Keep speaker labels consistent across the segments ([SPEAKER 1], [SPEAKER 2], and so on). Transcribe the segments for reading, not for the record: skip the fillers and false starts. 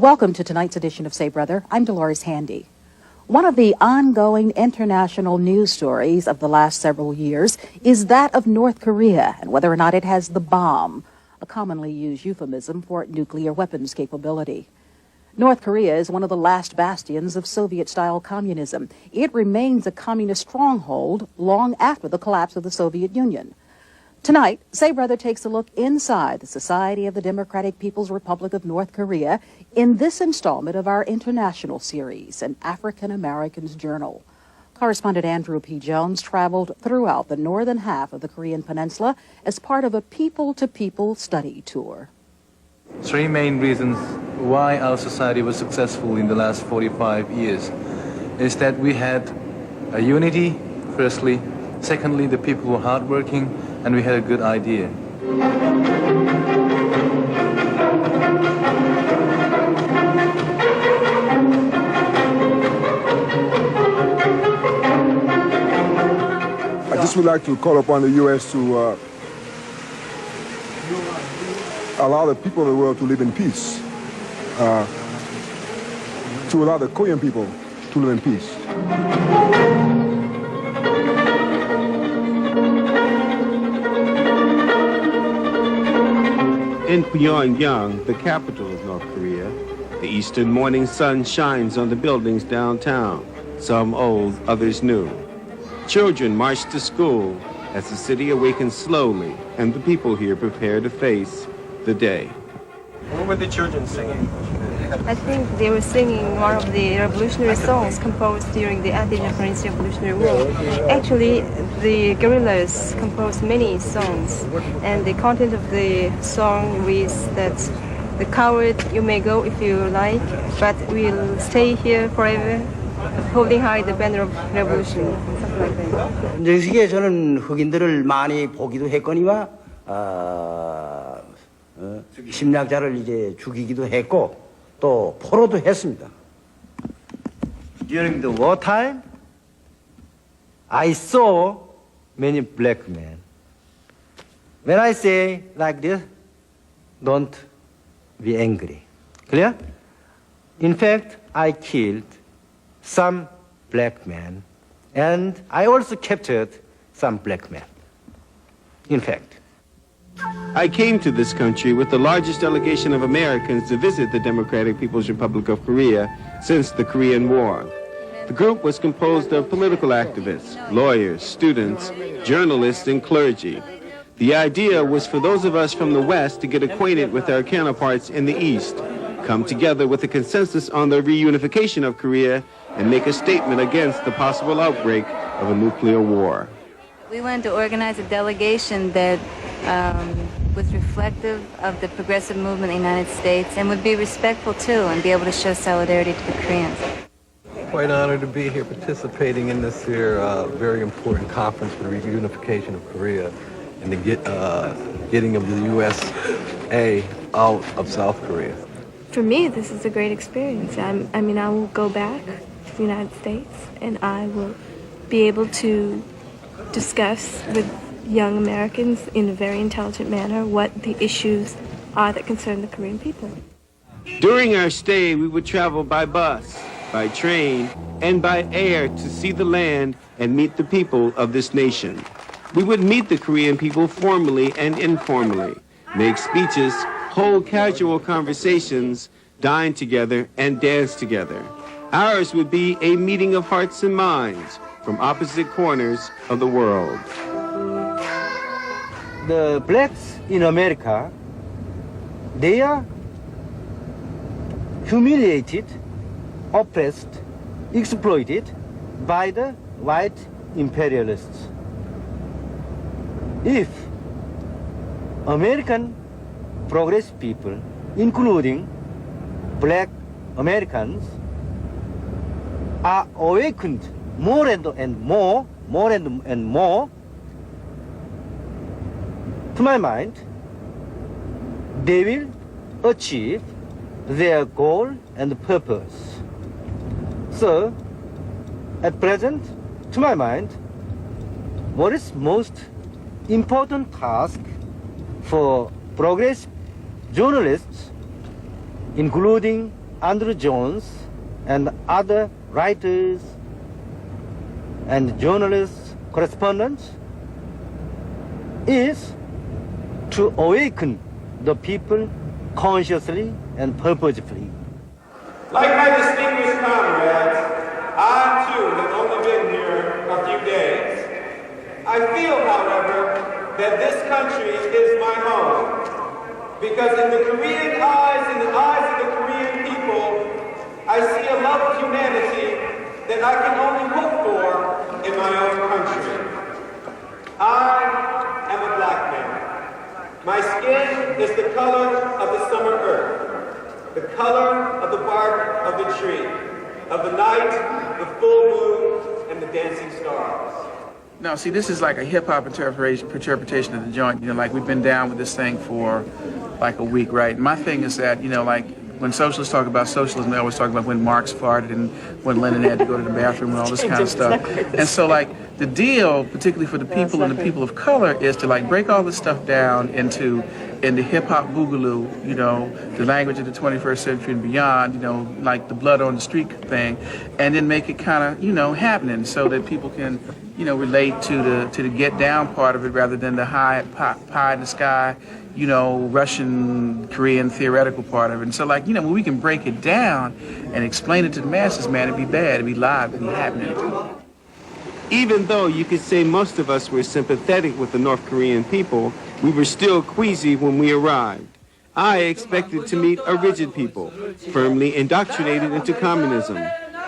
[SPEAKER 1] Welcome to tonight's edition of Say Brother. I'm Dolores Handy. One of the ongoing international news stories of the last several years is that of North Korea and whether or not it has the bomb, a commonly used euphemism for nuclear weapons capability. North Korea is one of the last bastions of Soviet-style communism. It remains a communist stronghold long after the collapse of the Soviet Union. Tonight, Say Brother takes a look inside the Society of the Democratic People's Republic of North Korea in this installment of our international series, an African American's Journal. Correspondent Andrew P. Jones traveled throughout the northern half of the Korean peninsula as part of a people-to-people study tour.
[SPEAKER 2] Three main reasons why our society was successful in the last 45 years is that we had a unity, firstly. Secondly, the people were hardworking, and we had a good idea.
[SPEAKER 3] I just would like to call upon the U.S. to allow the people of the world to live in peace, to allow the Korean people to live in peace.
[SPEAKER 4] In Pyongyang, the capital of North Korea, the eastern morning sun shines on the buildings downtown, some old, others new. Children march to school as the city awakens slowly and the people here prepare to face the day. What were the children singing?
[SPEAKER 5] I think they were singing one of the revolutionary songs composed during the anti-Japanese Revolutionary War. Actually, the guerrillas composed many songs, and the content of the song reads that the coward, you may go if you like, but we'll stay here forever, holding high the banner of revolution, something like that.
[SPEAKER 6] 이제 시기에 저는 흑인들을 많이 보기도 했거니와 심리학자를 이제 죽이기도 했고 또 포로도 했습니다. During the wartime, I saw many black men. When I say like this, don't be angry. Clear? In fact, I killed some black men, and I also captured some black men. In fact.
[SPEAKER 4] I came to this country with the largest delegation of Americans to visit the Democratic People's Republic of Korea since the Korean War. The group was composed of political activists, lawyers, students, journalists, and clergy. The idea was for those of us from the West to get acquainted with our counterparts in the East, come together with a consensus on the reunification of Korea, and make a statement against the possible outbreak of a nuclear war.
[SPEAKER 7] We wanted to organize a delegation that was reflective of the progressive movement in the United States and would be respectful too and be able to show solidarity to the Koreans.
[SPEAKER 2] Quite honored to be here participating in this here very important conference for the reunification of Korea and the getting of the USA out of South Korea.
[SPEAKER 5] For me, this is a great experience. I mean, I will go back to the United States and I will be able to discuss with young Americans in a very intelligent manner what the issues are that concern the Korean people.
[SPEAKER 4] During our stay, we would travel by bus, by train, and by air to see the land and meet the people of this nation. We would meet the Korean people formally and informally, make speeches, hold casual conversations, dine together, and dance together. Ours would be a meeting of hearts and minds from opposite corners of the world.
[SPEAKER 6] The blacks in America, they are humiliated, oppressed, exploited by the white imperialists. If American progressive people, including black Americans, are awakened more and more, to my mind, they will achieve their goal and purpose. So, at present, to my mind, what is most important task for progressive journalists, including Andrew Jones and other writers and journalists, correspondents, is to awaken the people consciously and purposefully.
[SPEAKER 4] Like my distinguished comrades, I too have only been here a few days. I feel, however, that this country is my home. Because in the Korean eyes, in the eyes of the Korean people, I see a love of humanity that I can only hope for in my own country. I am a black man. My skin is the color of the summer earth, the color of the bark of the tree, of the night, the full moon, and the dancing stars.
[SPEAKER 8] No, see, this is like a hip-hop interpretation of the joint. You know, like we've been down with this thing for like a week, right? And my thing is that, you know, like when socialists talk about socialism, they always talk about when Marx farted and when Lenin had to go to the bathroom and all this kind of stuff. And so, like, the deal, particularly for the people and the people of color, is to like break all this stuff down into hip-hop boogaloo, you know, the language of the 21st century and beyond, you know, like the blood on the street thing, and then make it kind of, you know, happening so that people can, you know, relate to the get down part of it rather than the high pie in the sky, you know, Russian, Korean theoretical part of it. And so, like, you know, when we can break it down and explain it to the masses, man, it'd be bad, it'd be live, it'd be happening.
[SPEAKER 4] Even though you could say most of us were sympathetic with the North Korean people, we were still queasy when we arrived. I expected to meet a rigid people, firmly indoctrinated into communism,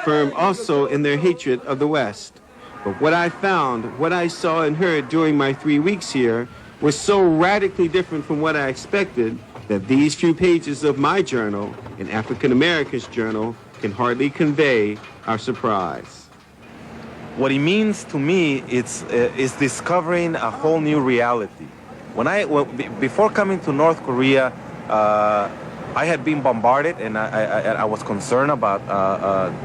[SPEAKER 4] firm also in their hatred of the West. But what I found, what I saw and heard during my 3 weeks here, was so radically different from what I expected that these few pages of my journal, an African American's journal, can hardly convey our surprise.
[SPEAKER 9] What it means to me is discovering a whole new reality. Before coming to North Korea, I had been bombarded, and I was concerned about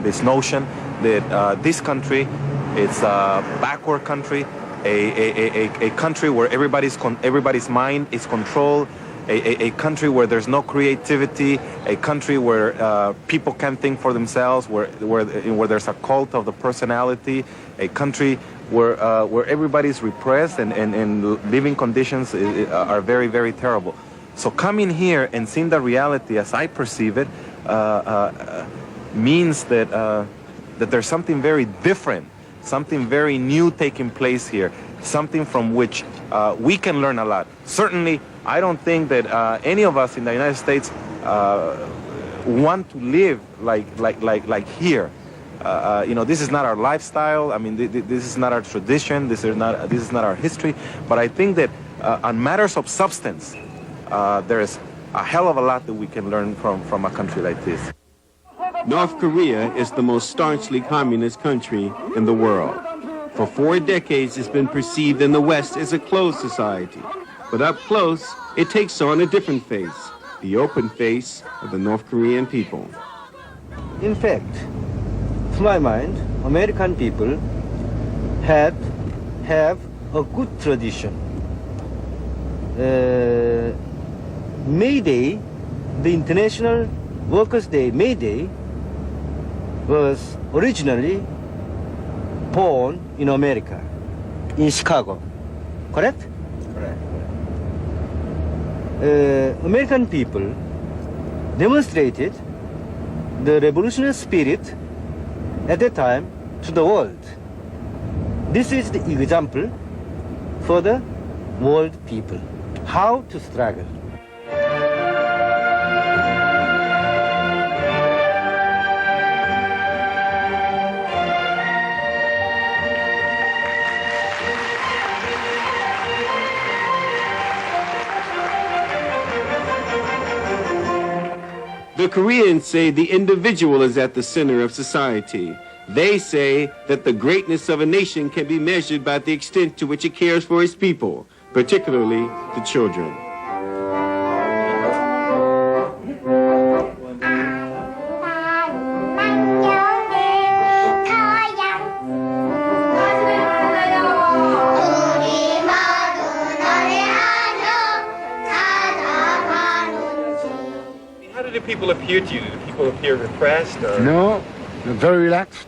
[SPEAKER 9] this notion that this country, it's a backward country, a country where everybody's mind is controlled, a country where there's no creativity, a country where people can't think for themselves, where there's a cult of the personality, a country where everybody's repressed and living conditions are very, very terrible. So coming here and seeing the reality as I perceive it means that there's something very different, something very new taking place here, something from which we can learn a lot. Certainly, I don't think that any of us in the United States want to live like here. You know, this is not our lifestyle. I mean, this is not our tradition. This is not our history. But I think that on matters of substance, there is a hell of a lot that we can learn from a country like this.
[SPEAKER 4] North Korea is the most staunchly communist country in the world. For 4 decades, it's been perceived in the West as a closed society. But up close, it takes on a different face, the open face of the North Korean people.
[SPEAKER 6] In fact, to my mind, American people have a good tradition. May Day, the International Workers' Day, May Day, was originally born in America, in Chicago, correct? Correct. American people demonstrated the revolutionary spirit at that time to the world. This is the example for the world people, how to struggle.
[SPEAKER 4] The Koreans say the individual is at the center of society. They say that the greatness of a nation can be measured by the extent to which it cares for its people, particularly the children.
[SPEAKER 9] How did do people appear to you? Do people appear repressed? Or?
[SPEAKER 10] No, they're very relaxed,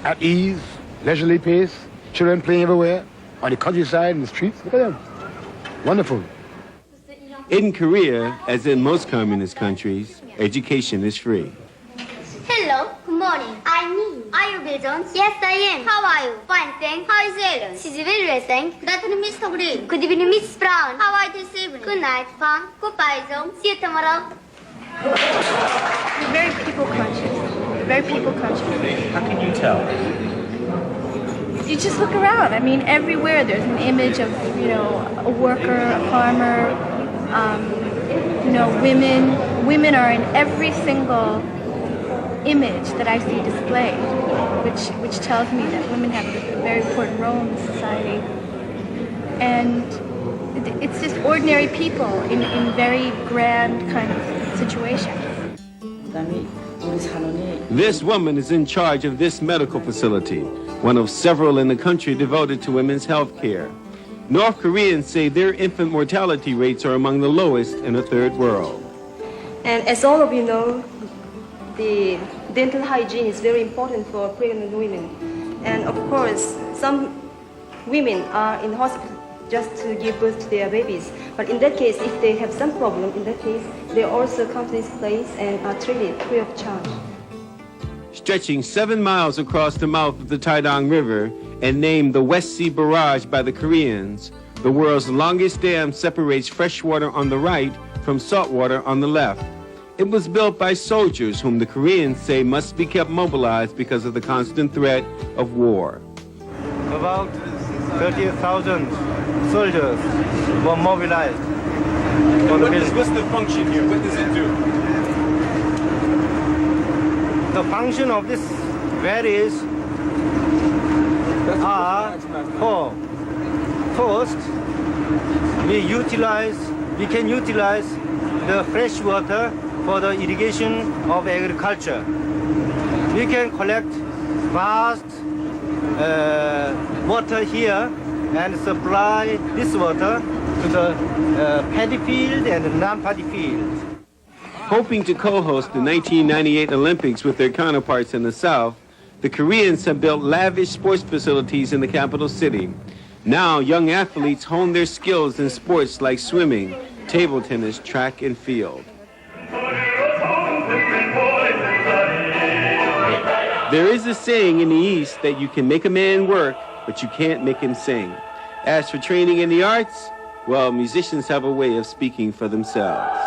[SPEAKER 10] at ease, leisurely pace, children playing everywhere, on the countryside, in the streets. Look at them. Wonderful.
[SPEAKER 4] In Korea, as in most communist countries, education is free.
[SPEAKER 11] Hello, good morning. I'm me. Are you Bill Jones? Yes, I am. How are you? Fine, thanks. How is Ellen? She's very well, thanks. Good afternoon, Mr. Green. Good evening, Miss Brown. How are you this evening? Good night, Pam. Goodbye, Jones. See you tomorrow.
[SPEAKER 5] We're very people conscious. We're very people conscious.
[SPEAKER 9] How can you tell?
[SPEAKER 5] You just look around. I mean, everywhere there's an image of, a worker, a farmer, women. Women are in every single image that I see displayed, which tells me that women have a very important role in society. And it's just ordinary people in very grand kind of situations.
[SPEAKER 4] This woman is in charge of this medical facility, one of several in the country devoted to women's health care. North Koreans say their infant mortality rates are among the lowest in the third world.
[SPEAKER 5] And as all of you know, the dental hygiene is very important for pregnant women. And of course, some women are in hospital just to give birth to their babies. But in that case, if they have some problem, in that case, they also come to this place and are treated free of charge.
[SPEAKER 4] Stretching 7 miles across the mouth of the Taedong River and named the West Sea Barrage by the Koreans, the world's longest dam separates fresh water on the right from salt water on the left. It was built by soldiers whom the Koreans say must be kept mobilized because of the constant threat of war.
[SPEAKER 6] About 30,000 soldiers were mobilized.
[SPEAKER 9] What's the function here? What does it do?
[SPEAKER 6] The function of this varies are four. First, we can utilize the fresh water for the irrigation of agriculture. We can collect vast water here and supply this water to the paddy field and non-paddy field.
[SPEAKER 4] Hoping to co-host the 1998 Olympics with their counterparts in the South, the Koreans have built lavish sports facilities in the capital city. Now, young athletes hone their skills in sports like swimming, table tennis, track, and field. There is a saying in the East that you can make a man work, but you can't make him sing. As for training in the arts, well, musicians have a way of speaking for themselves.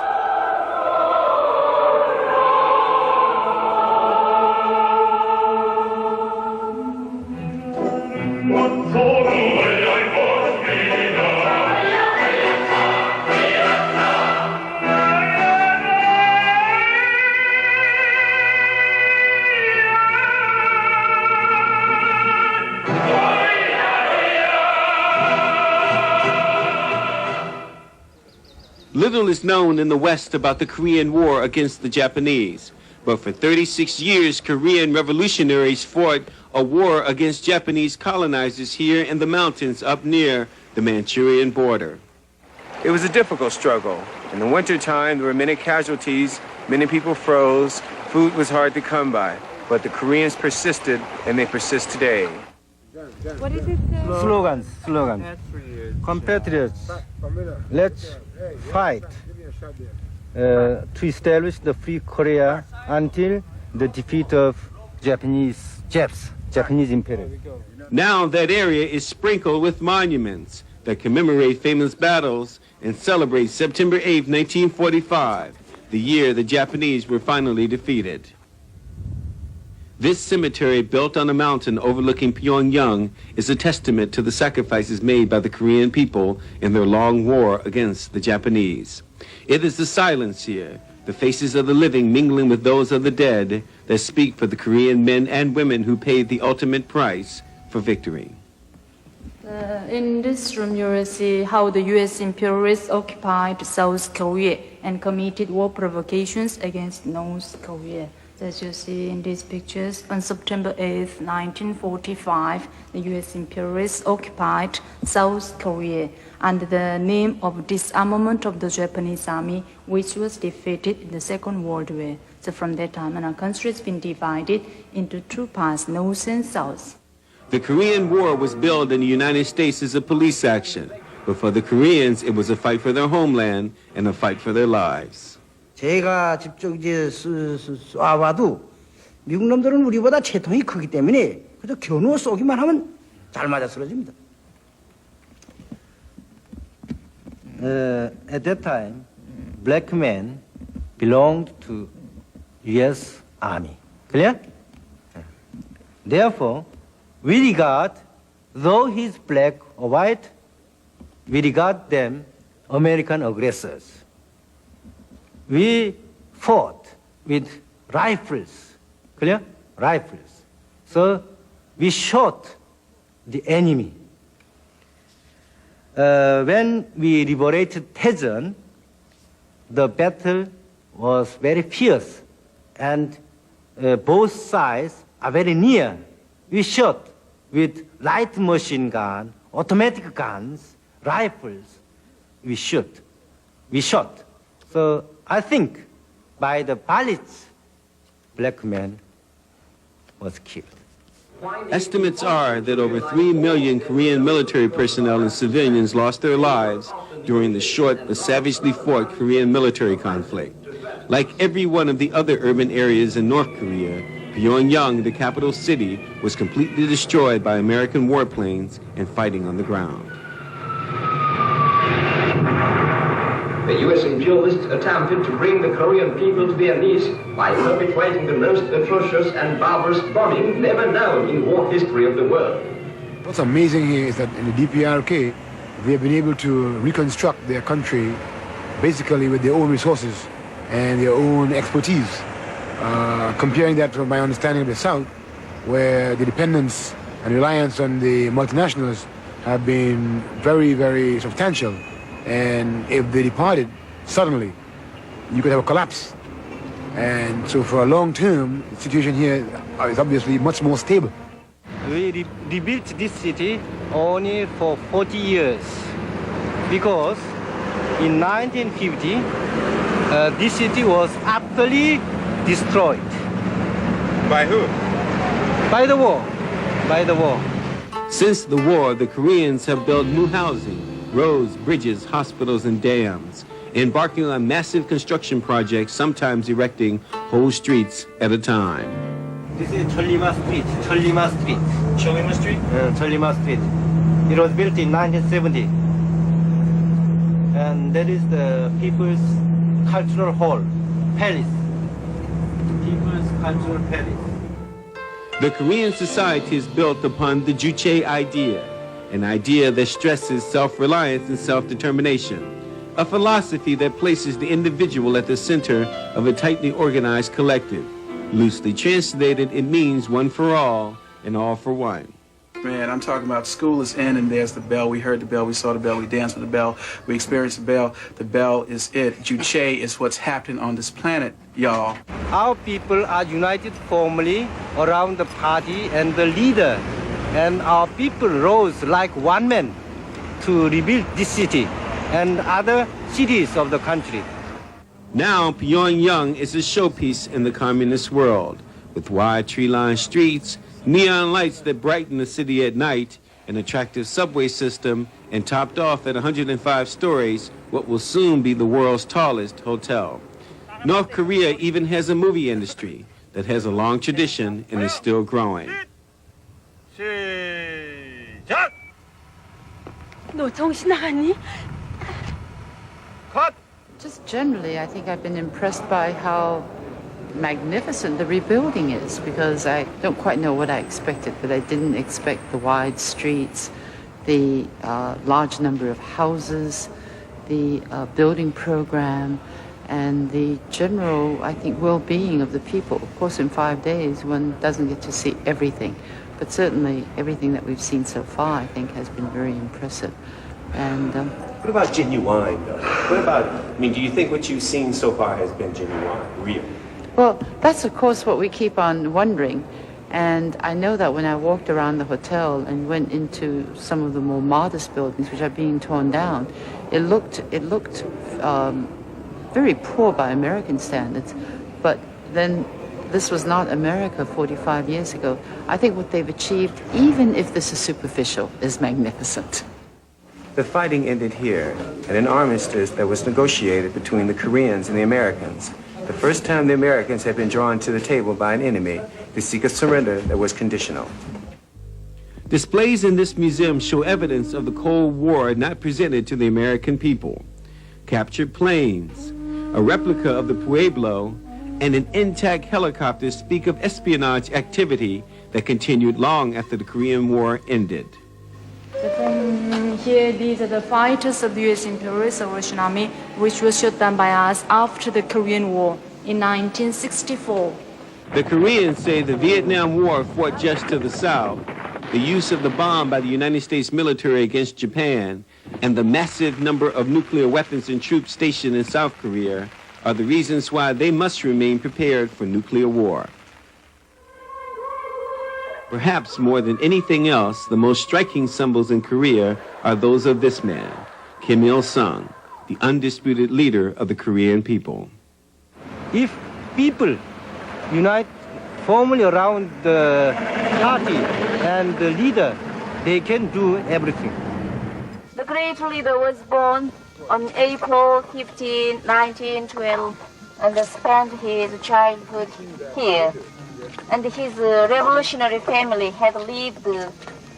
[SPEAKER 4] Little is known in the West about the Korean War against the Japanese, but for 36 years, Korean revolutionaries fought a war against Japanese colonizers here in the mountains up near the Manchurian border.
[SPEAKER 12] It was a difficult struggle. In the wintertime, there were many casualties, many people froze, food was hard to come by, but the Koreans persisted, and they persist today.
[SPEAKER 5] What is it?
[SPEAKER 6] Slogan. Compatriots, let's fight to establish the free Korea until the defeat of Japanese Imperium.
[SPEAKER 4] Now that area is sprinkled with monuments that commemorate famous battles and celebrate September 8, 1945, the year the Japanese were finally defeated. This cemetery, built on a mountain overlooking Pyongyang, is a testament to the sacrifices made by the Korean people in their long war against the Japanese. It is the silence here, the faces of the living mingling with those of the dead, that speak for the Korean men and women who paid the ultimate price for victory.
[SPEAKER 13] In this room, you will see how the U.S. imperialists occupied South Korea and committed war provocations against North Korea. As you see in these pictures, on September 8th, 1945, the U.S. imperialists occupied South Korea under the name of disarmament of the Japanese army, which was defeated in the Second World War. So from that time, our country has been divided into two parts, North and South.
[SPEAKER 4] The Korean War was billed in the United States as a police action, but for the Koreans, it was a fight for their homeland and a fight for their lives.
[SPEAKER 6] 제가 직접 이제 쏴봐도 미국 놈들은 우리보다 체통이 크기 때문에 그저 겨누어 쏘기만 하면 잘 맞아 쓰러집니다. At that time, black men belonged to U.S. Army. Clear? Therefore, we regard, though he's black or white, we regard them American aggressors. We fought with rifles, clear? Rifles. So we shot the enemy. When we liberated Daejeon, the battle was very fierce and both sides are very near. We shot with light machine gun, automatic guns, rifles. We shot. So I think by the bullets, black man was killed.
[SPEAKER 4] Estimates are that over 3 million Korean military personnel and civilians lost their lives during the short but savagely fought Korean military conflict. Like every one of the other urban areas in North Korea, Pyongyang, the capital city, was completely destroyed by American warplanes and fighting on the ground.
[SPEAKER 14] The U.S. imperialists attempted to bring the Korean people to their knees by perpetrating the most atrocious and barbarous bombing never known in war history of the world.
[SPEAKER 3] What's amazing here is that in the DPRK, they have been able to reconstruct their country basically with their own resources and their own expertise. Comparing that to my understanding of the South, where the dependence and reliance on the multinationals have been very, very substantial. And if they departed suddenly, you could have a collapse. And so for a long term, the situation here is obviously much more stable.
[SPEAKER 6] We rebuilt this city only for 40 years because in 1950, this city was utterly destroyed.
[SPEAKER 12] By who?
[SPEAKER 6] By the war. By the war.
[SPEAKER 4] Since the war, the Koreans have built new housing, roads, bridges, hospitals, and dams, embarking on massive construction projects, sometimes erecting whole streets at a time.
[SPEAKER 6] This is Cholima Street. Cholima Street.
[SPEAKER 12] Cholima Street?
[SPEAKER 6] Cholima Street. It was built in 1970. And that is the People's Cultural Hall, Palace. People's Cultural Palace.
[SPEAKER 4] The Korean society is built upon the Juche idea, an idea that stresses self-reliance and self-determination, a philosophy that places the individual at the center of a tightly organized collective. Loosely translated, it means one for all and all for one.
[SPEAKER 8] Man, I'm talking about school is in and there's the bell. We heard the bell, we saw the bell, we danced with the bell, we experienced the bell. The bell is it. Juche is what's happening on this planet, y'all.
[SPEAKER 6] Our people are united formally around the party and the leader. And our people rose like one man to rebuild this city and other cities of the country.
[SPEAKER 4] Now, Pyongyang is a showpiece in the communist world, with wide tree-lined streets, neon lights that brighten the city at night, an attractive subway system, and topped off at 105 stories, what will soon be the world's tallest hotel. North Korea even has a movie industry that has a long tradition and is still growing.
[SPEAKER 11] 시작! 너 정신 나갔니?
[SPEAKER 12] Cut!
[SPEAKER 15] Just generally, I think I've been impressed by how magnificent the rebuilding is, because I don't quite know what I expected, but I didn't expect the wide streets, the large number of houses, the building program, and the general, I think, well-being of the people. Of course, in 5 days, one doesn't get to see everything, but certainly everything that we've seen so far, I think, has been very impressive. And
[SPEAKER 16] what about genuine, though? What about, I mean, do you think what you've seen so far has been genuine, real?
[SPEAKER 15] Well, that's of course what we keep on wondering. And I know that when I walked around the hotel and went into some of the more modest buildings which are being torn down, it looked very poor by American standards. But then this was not America 45 years ago. I think what they've achieved, even if this is superficial, is magnificent.
[SPEAKER 4] The fighting ended here at an armistice that was negotiated between the Koreans and the Americans. The first time the Americans had been drawn to the table by an enemy to seek a surrender that was conditional. Displays in this museum show evidence of the Cold War not presented to the American people. Captured planes, a replica of the Pueblo, and an intact helicopter speak of espionage activity that continued long after the Korean War ended.
[SPEAKER 13] Here, these are the fighters of the U.S. Imperial Salvation Army, which was shot down by us after the Korean War in 1964.
[SPEAKER 4] The Koreans say the Vietnam War fought just to the south. The use of the bomb by the United States military against Japan and the massive number of nuclear weapons and troops stationed in South Korea are the reasons why they must remain prepared for nuclear war. Perhaps more than anything else, the most striking symbols in Korea are those of this man, Kim Il-sung, the undisputed leader of the Korean people.
[SPEAKER 6] If people unite firmly around the party and the leader, they can do everything.
[SPEAKER 16] The great leader was born on April 15, 1912, and spent his childhood here. And his revolutionary family had lived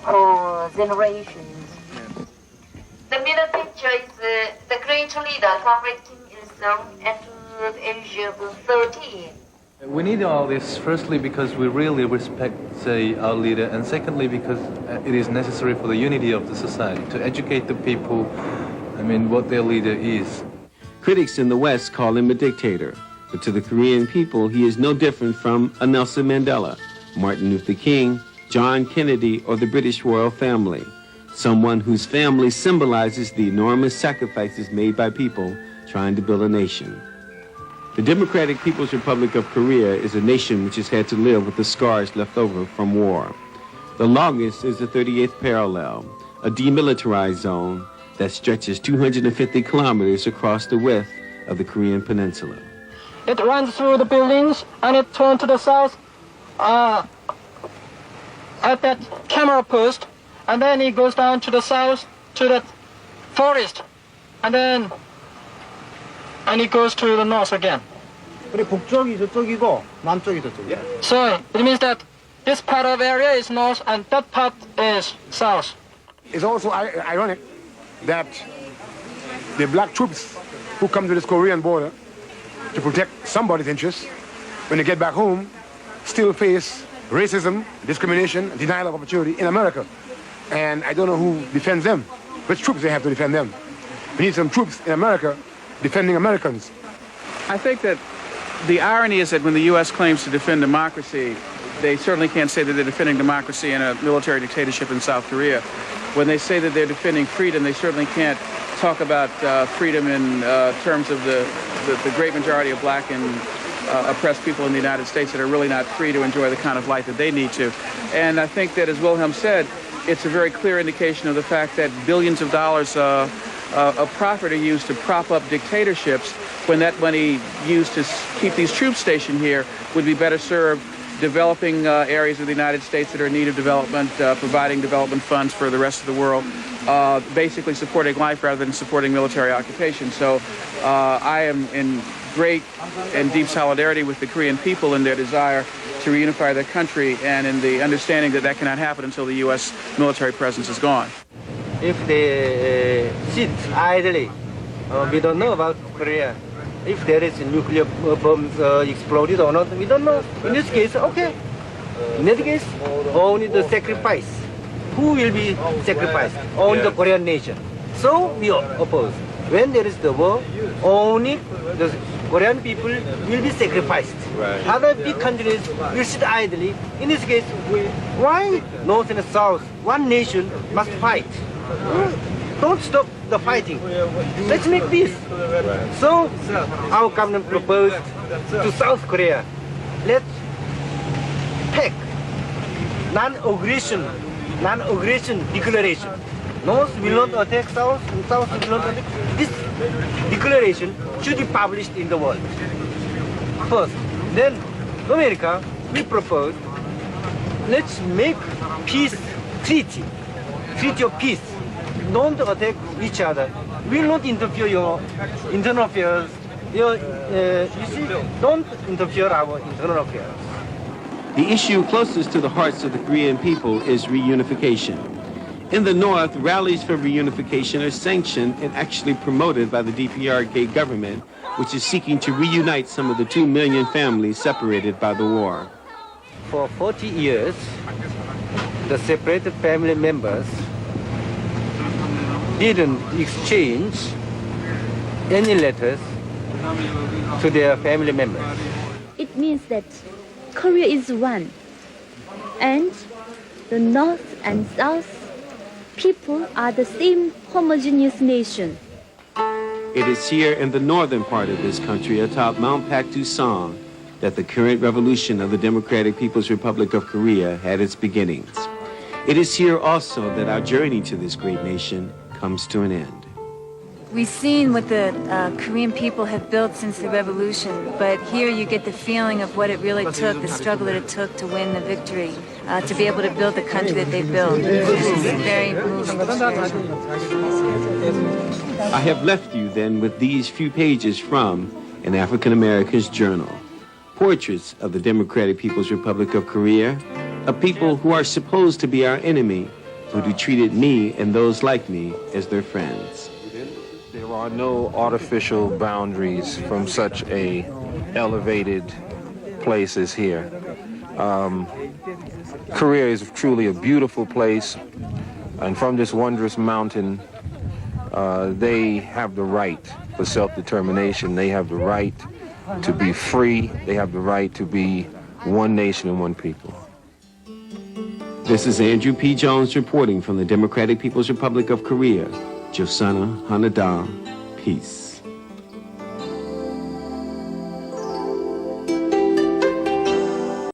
[SPEAKER 16] for generations. The middle picture is the great leader, Comrade Kim Il-sung, entered the age of 13.
[SPEAKER 2] We need all this, firstly, because we really respect, say, our leader, and secondly, because it is necessary for the unity of the society, to educate the people, what their leader is.
[SPEAKER 4] Critics in the West call him a dictator, but to the Korean people, he is no different from a Nelson Mandela, Martin Luther King, John Kennedy, or the British royal family, someone whose family symbolizes the enormous sacrifices made by people trying to build a nation. The Democratic People's Republic of Korea is a nation which has had to live with the scars left over from war. The longest is the 38th parallel, a demilitarized zone that stretches 250 kilometers across the width of the Korean peninsula.
[SPEAKER 17] It runs through the buildings and it turns to the south at that camera post, and then it goes down to the south to that forest, and it goes to the north again.
[SPEAKER 6] 북쪽이 저쪽이고 남쪽이 저쪽이야.
[SPEAKER 17] So it means that this part of area is north and that part is south.
[SPEAKER 3] It's also ironic that the black troops who come to this Korean border to protect somebody's interests, when they get back home, still face racism, discrimination, denial of opportunity in America. And I don't know who defends them, which troops they have to defend them. We need some troops in America defending Americans.
[SPEAKER 8] I think that the irony is that when the U.S. claims to defend democracy, they certainly can't say that they're defending democracy in a military dictatorship in South Korea. When they say that they're defending freedom, they certainly can't talk about freedom in terms of the great majority of black and oppressed people in the United States that are really not free to enjoy the kind of life that they need to. And I think that, as Wilhelm said, it's a very clear indication of the fact that billions of dollars of profit are used to prop up dictatorships, when that money used to keep these troops stationed here would be better served developing areas of the United States that are in need of development, providing development funds for the rest of the world, basically supporting life rather than supporting military occupation. So I am in great and deep solidarity with the Korean people in their desire to reunify their country, and in the understanding that that cannot happen until the U.S. military presence is gone.
[SPEAKER 6] If they sit idly, we don't know about Korea. If there is nuclear bombs exploded or not, we don't know. In this case, okay. In that case, only the sacrifice. Who will be sacrificed? Only the Korean nation. So we oppose. When there is the war, only the Korean people will be sacrificed. Right. Other big countries will sit idly. In this case, why North and South, one nation must fight? don't stop the fighting. Let's make peace. So our government proposed to South Korea, let's take non-aggression declaration. North will not attack South, and South will not attack. This declaration should be published in the world. First, then America, we propose, let's make peace treaty of peace. Don't attack each other. Will not interfere your internal affairs. You see, don't interfere our internal affairs.
[SPEAKER 4] The issue closest to the hearts of the Korean people is reunification. In the North, rallies for reunification are sanctioned and actually promoted by the DPRK government, which is seeking to reunite some of the 2 million families separated by the war.
[SPEAKER 6] For 40 years, the separated family members didn't exchange any letters to their family members.
[SPEAKER 18] It means that Korea is one, and the North and South people are the same homogeneous nation.
[SPEAKER 4] It is here in the northern part of this country, atop Mount Paktusan, that the current revolution of the Democratic People's Republic of Korea had its beginnings. It is here also that our journey to this great nation comes to an end.
[SPEAKER 7] We've seen what the Korean people have built since the revolution, but here you get the feeling of what it really took, the struggle that it took to win the victory, to be able to build the country that they built. It's very moving.
[SPEAKER 4] I have left you then with these few pages from an African American's journal. Portraits of the Democratic People's Republic of Korea, a people who are supposed to be our enemy, but who treated me and those like me as their friends.
[SPEAKER 19] There are no artificial boundaries from such a elevated place as here. Korea is truly a beautiful place, and from this wondrous mountain, they have the right for self-determination. They have the right to be free. They have the right to be one nation and one people.
[SPEAKER 4] This is Andrew P. Jones reporting from the Democratic People's Republic of Korea. Josana Hanada, peace.